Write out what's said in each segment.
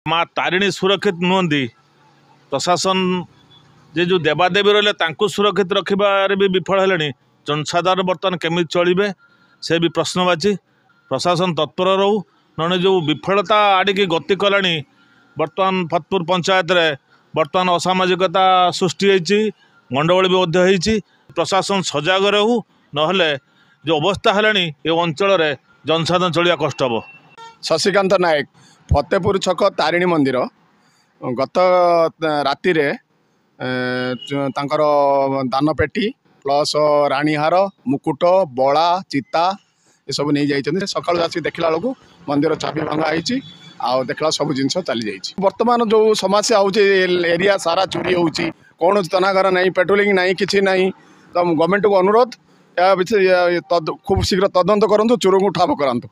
माँ तारिणी सुरक्षित नुहति प्रशासन जे जो देवादेवी रही सुरक्षित रखिबार भी विफल है। जनसाधारण बर्तमान केमी चलिए से भी प्रश्नवाची। प्रशासन तत्पर रहू न जो विफलता आड़िकी गति कलानी। बर्तमान फतपुर पंचायत रे बर्तमान असामाजिकता सृष्टि होती गंडगोल भी प्रशासन सजग रहू नहले जो अवस्था है ये अंचल जनसाधारण चलिया कष्ट हम। शशिकांत नायक फतेपुर छक तारिणी मंदिर गत राति तांकर दानपेटी प्लस राणीहार मुकुट बड़ा चिता ये सब नहीं जाइए। सकाल आसी देखला बेलू मंदिर चाबी भंगाई आउ देखला सब जिन चली जाइए। वर्तमान जो समस्या होची एरिया सारा चोरी होची कौन तनाघर नहीं पेट्रोलिंग नहीं किसी नहीं। तो गवर्नमेंट को अनुरोध खूब शीघ्र तदंत करूँ चोर को ठाब करातु।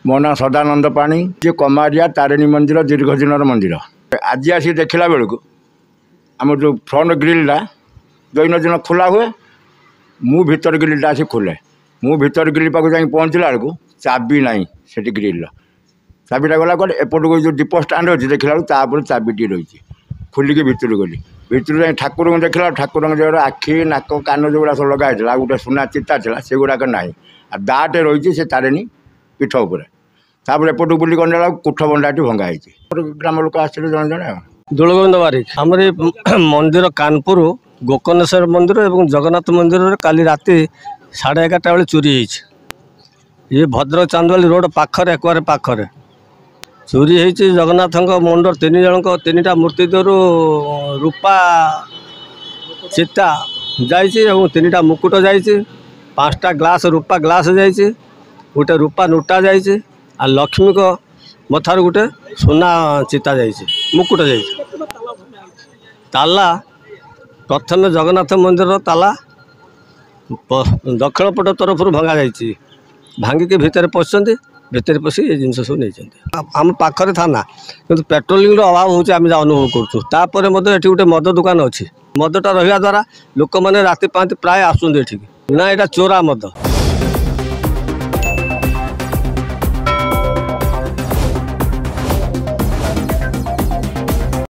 मो ना सदानंद पाणी ये कमारिया तारिणी मंदिर दीर्घ दिन मंदिर। आज आसी देखला बेलू आम जो फ्रंट ग्रिलटा दैनंदिन खोला हुए मु भीतर ग्रिलटा आसी खोले मु भीतर ग्रिल पाक जा पहुँचला बेलू चाबी नाई से ग्रिल चाबीटा गला कल एपट को जो दीप स्टाण्ड अच्छी देखला बेलू चाबीटी रही खोलिकी भितर गली भितर जा ठाकुर को देखला ठाकुर जो आखि नाक कान जो गुड़ा सब लगाई गोटे सुना चिता था से गुड़ाक ना आ दाटे रही से तारिणी पीठ उपर एपट बुली गला कोठ बंडाटी भंगाई ग्राम लोक आसते जड़े जड़े। दुलगोविंद बारिक आमर मंदिर कानपुर गोकर्णेश्वर मंदिर और जगन्नाथ मंदिर काली राति 11:30 बेले चोरी होती। ये भद्रक चांदवाली रोड पाखरे एक्वारे पाखरे चोरी होती। जगन्नाथ मुंड 3 जन 3टा मूर्ति देहरु रूपा चिता जाइए 3टा मुकुट जाइए 5टा ग्लास रूपा ग्लास जाइए गोटे रूपा नोटा जाइए आ लक्ष्मी को मथार गोटे सोना चिता जाइए मुकुट जाइए। ताला प्रथम जगन्नाथ मंदिर ताला दक्षिण पट तरफ भंगा जाइए भांगिकी भितर पशुंट भितर पशि ये जिन सब नहीं आम पाखे थाना कि पेट्रोलिंग अभाव होचे आम अनुभव करुँ। गोटे मद दुकान अच्छी मदटा रहा द्वारा लोक मैंने राति 5 प्राय आसुँच ना यहाँ चोरा मद।